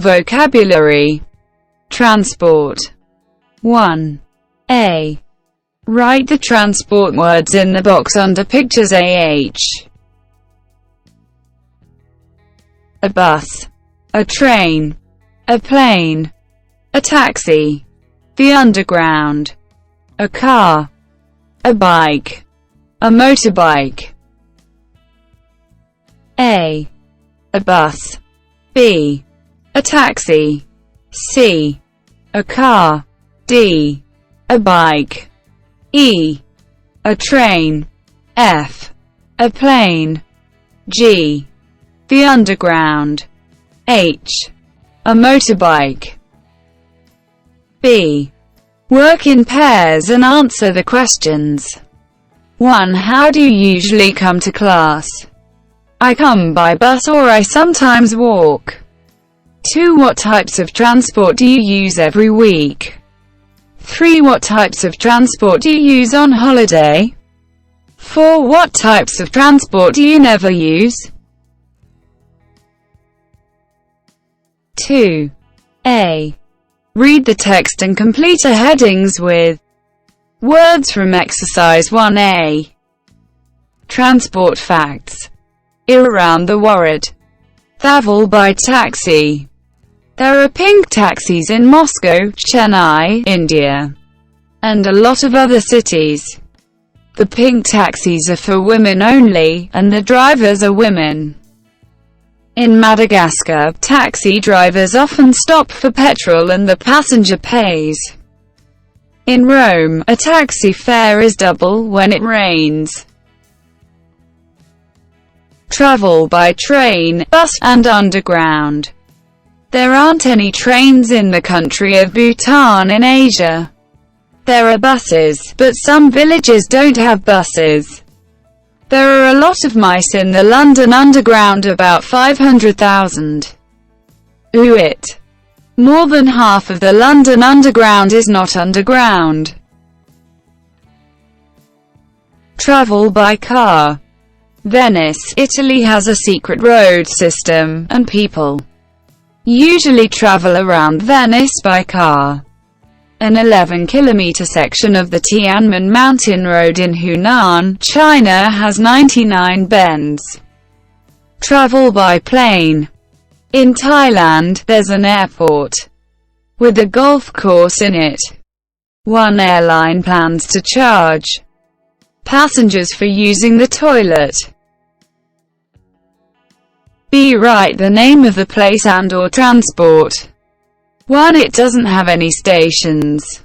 Vocabulary. Transport. 1. A. Write the transport words in the box under pictures AH. A bus, a train, a plane, a taxi, the underground, a car, a bike, a motorbike. A. A bus. B. A taxi. C. A car. D. A bike. E. A train. F. A plane. G. The underground. H. A motorbike. B. Work in pairs and answer the questions. 1. How do you usually come to class? I come by bus or I sometimes walk. 2. What types of transport do you use every week? 3. What types of transport do you use on holiday? 4. What types of transport do you never use? 2. A. Read the text and complete the headings with words from exercise 1A. Transport facts. Around the world. Travel by taxi. There are pink taxis in Moscow, Chennai, India, and a lot of other cities. The pink taxis are for women only, and the drivers are women. In Madagascar, taxi drivers often stop for petrol and the passenger pays. In Rome, a taxi fare is double when it rains. Travel by train, bus, and underground. There aren't any trains in the country of Bhutan in Asia. There are buses, but some villages don't have buses. There are a lot of mice in the London Underground, about 500,000. It. More than half of the London Underground is not underground. Travel by car. Venice, Italy has a secret road system, and people usually travel around Venice by car. An 11-kilometer section of the Tianmen Mountain Road in Hunan, China has 99 bends. Travel by plane. In Thailand, there's an airport with a golf course in it. One airline plans to charge passengers for using the toilet. B. Write the name of the place and/or transport. 1. It doesn't have any stations.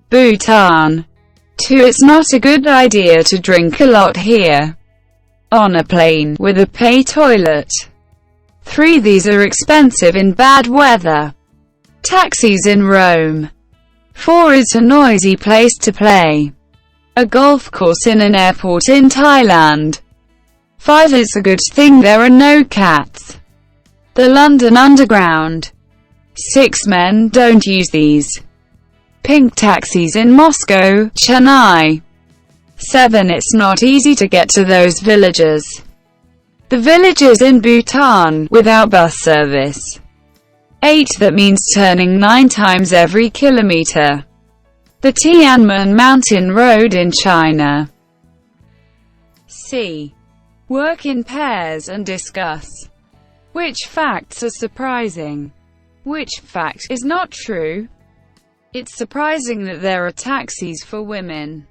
Bhutan. 2. It's not a good idea to drink a lot here. On a plane, with a pay toilet. 3. These are expensive in bad weather. Taxis in Rome. 4. It's a noisy place to play a golf course in an airport in Thailand. 5. It's a good thing there are no cats. The London Underground. 6. Men don't use these pink taxis in Moscow, Chennai. 7. It's not easy to get to those villages. The villages in Bhutan, without bus service. 8. That means turning 9 times every kilometer. The Tianmen Mountain Road in China. C. Work in pairs and discuss which facts are surprising. Which fact is not true? It's surprising that there are taxis for women.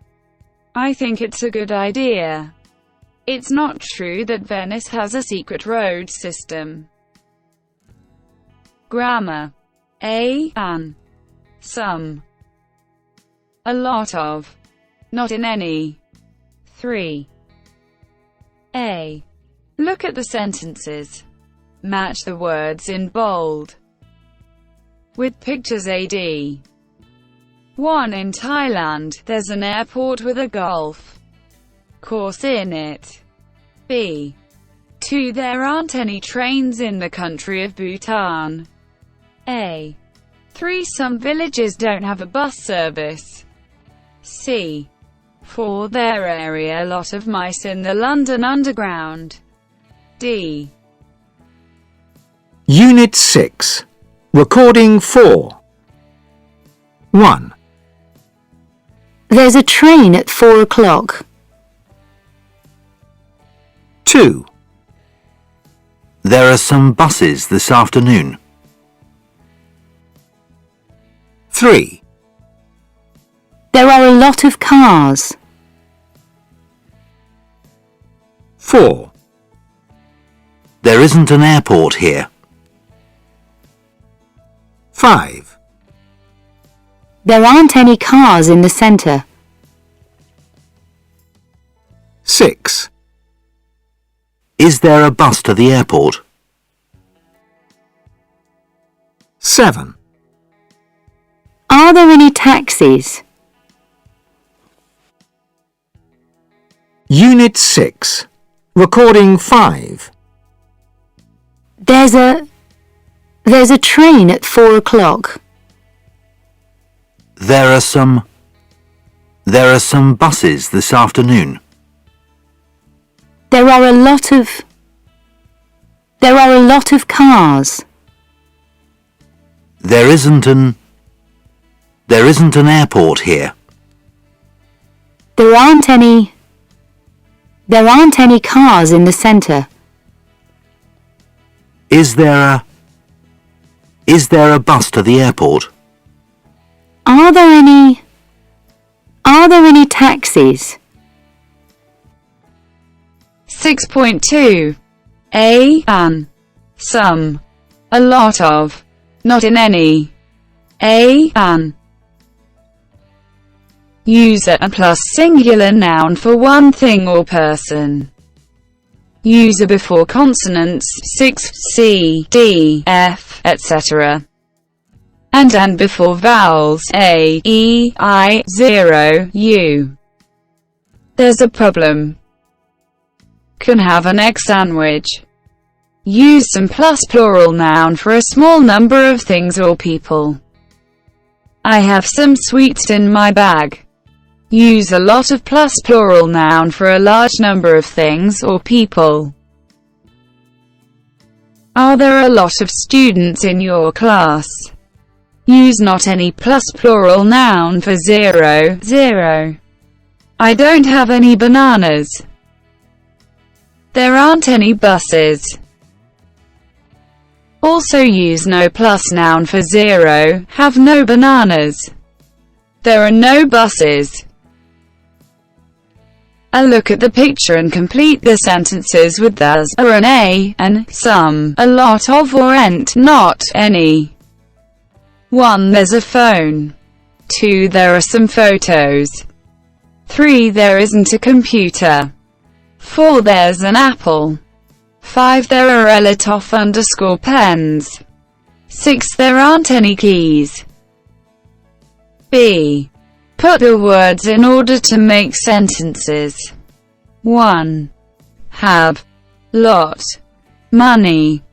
I think it's a good idea. It's not true that Venice has a secret road system. Grammar. A. An. Some. A lot of. Not in any. 3. A. Look at the sentences. Match the words in bold with pictures AD. 1. In Thailand, there's an airport with a golf course in it. B. 2. There aren't any trains in the country of Bhutan. A. 3. Some villages don't have a bus service. C. 4. There are a lot of mice in the London Underground. D. Unit 6. Recording 4. 1. There's a train at 4 o'clock. 2. There are some buses this afternoon. 3. There are a lot of cars. 4. There isn't an airport here. 5. There aren't any cars in the centre. 6. Is there a bus to the airport? 7. Are there any taxis? Unit 6. Recording 5. There's a train at 4 o'clock. There are some buses this afternoon. There are a lot of cars. There isn't an airport here. There aren't any cars in the centre. Is there a bus to the airport? Are there any taxis? 6.2. An. Some. A lot of. Not in any. An. Use a plus singular noun for one thing or person. Use a before consonants 6, C, D, F, etc. And before vowels A, E, I, 0, U. There's a problem. Can have an egg sandwich. Use some plus plural noun for a small number of things or people. I have some sweets in my bag. Use a lot of plus plural noun for a large number of things or people. Are there a lot of students in your class? Use not any plus plural noun for 0, 0. I don't have any bananas. There aren't any buses. Also use no plus noun for 0, have no bananas. There are no buses. A look at the picture and complete the sentences with there's or an, some, a lot of or not any. 1. There's a phone. 2. There are some photos. 3. There isn't a computer. 4. There's an apple. 5. There are a lot of pens. 6. There aren't any keys. B. Put the words in order to make sentences. 1. Have. Lot. Money.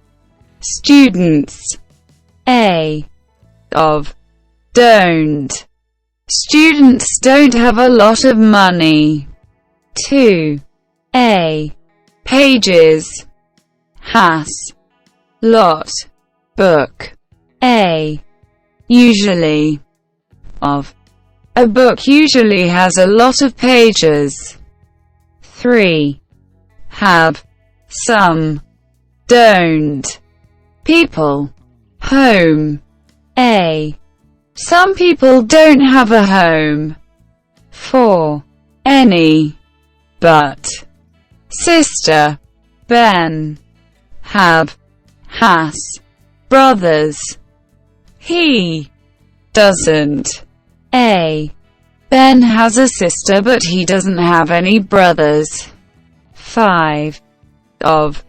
Students. A. Of. Don't. Students don't have a lot of money. 2. A. Pages. Has. Lot. Book. A. Usually. Of. A book usually has a lot of pages. 3. Have. Some. Don't. People. Home. A. Some people don't have a home. 4. Any. But. Sister. Ben. Have. Has. Brothers. He. Doesn't. A. Ben has a sister but he doesn't have any brothers. 5. Of.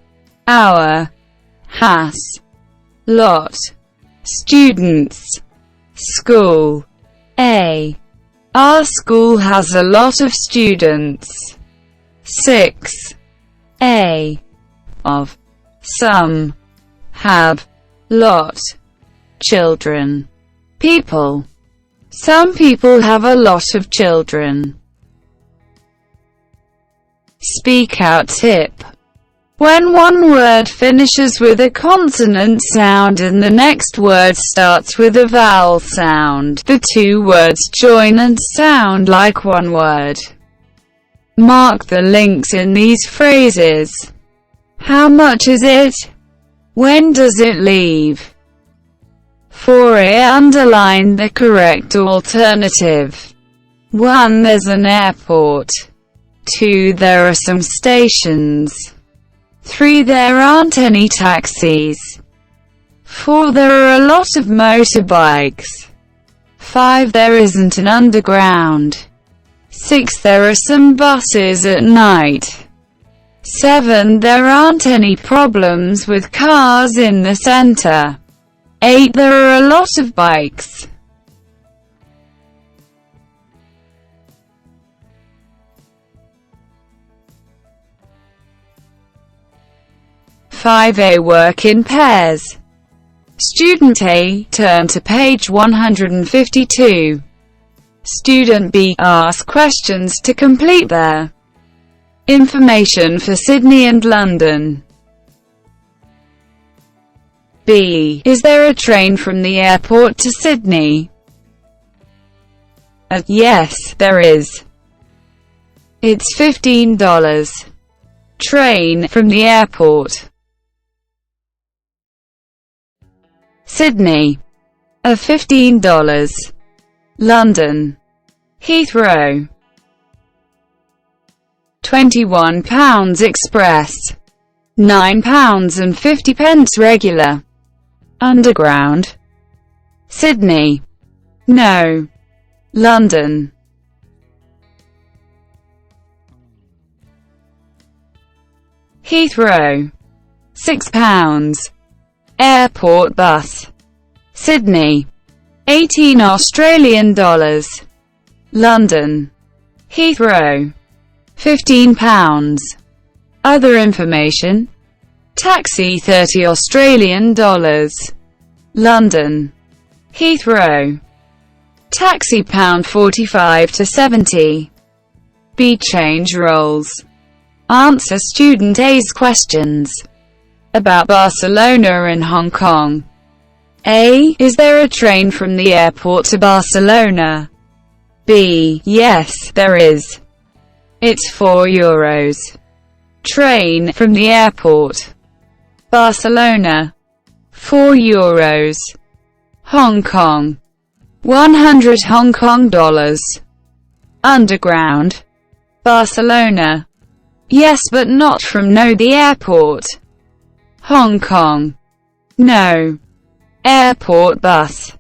Our. Has. Lot. Students. School. A. Our school has a lot of students. 6. A. Of. Some. Have. Lot. Children. People. Some people have a lot of children. Speak out tip. When one word finishes with a consonant sound and the next word starts with a vowel sound, the two words join and sound like one word. Mark the links in these phrases. How much is it? When does it leave? For it, underline the correct alternative. 1. There's an airport. 2. There are some stations. 3. There aren't any taxis. 4. There are a lot of motorbikes. 5. There isn't an underground. 6. There are some buses at night. 7. There aren't any problems with cars in the center. 8. There are a lot of bikes. 5a. Work in pairs. Student A, turn to page 152. Student B, ask questions to complete their information for Sydney and London. B. Is there a train from the airport to Sydney? Yes, there is. It's $15. Train from the airport. Sydney. $15. London. Heathrow. £21 express. £9.50 regular. Underground. Sydney. No. London. Heathrow. £6. Airport bus. Sydney. $18. London. Heathrow. £15. Other information. Taxi $30. London. Heathrow. Taxi £45 to 70. B. Change roles. Answer student A's questions about Barcelona and Hong Kong. A. Is there a train from the airport to Barcelona? B. Yes, there is. It's €4. Train from the airport. Barcelona. €4. Hong Kong. 100 Hong Kong dollars. Underground. Barcelona. Yes, but not from the airport. Hong Kong. No. Airport bus.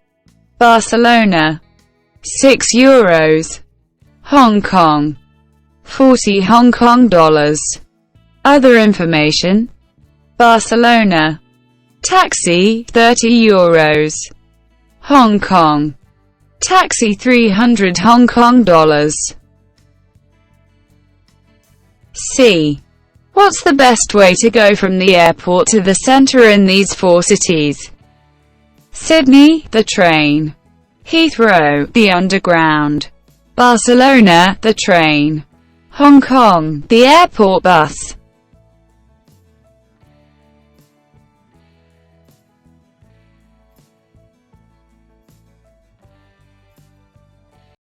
Barcelona. €6. Hong Kong. 40 Hong Kong dollars. Other information. Barcelona. Taxi €30. Hong Kong. Taxi 300 Hong Kong dollars. C. What's the best way to go from the airport to the center in these four cities? Sydney, the train. Heathrow, the underground. Barcelona, the train. Hong Kong, the airport bus.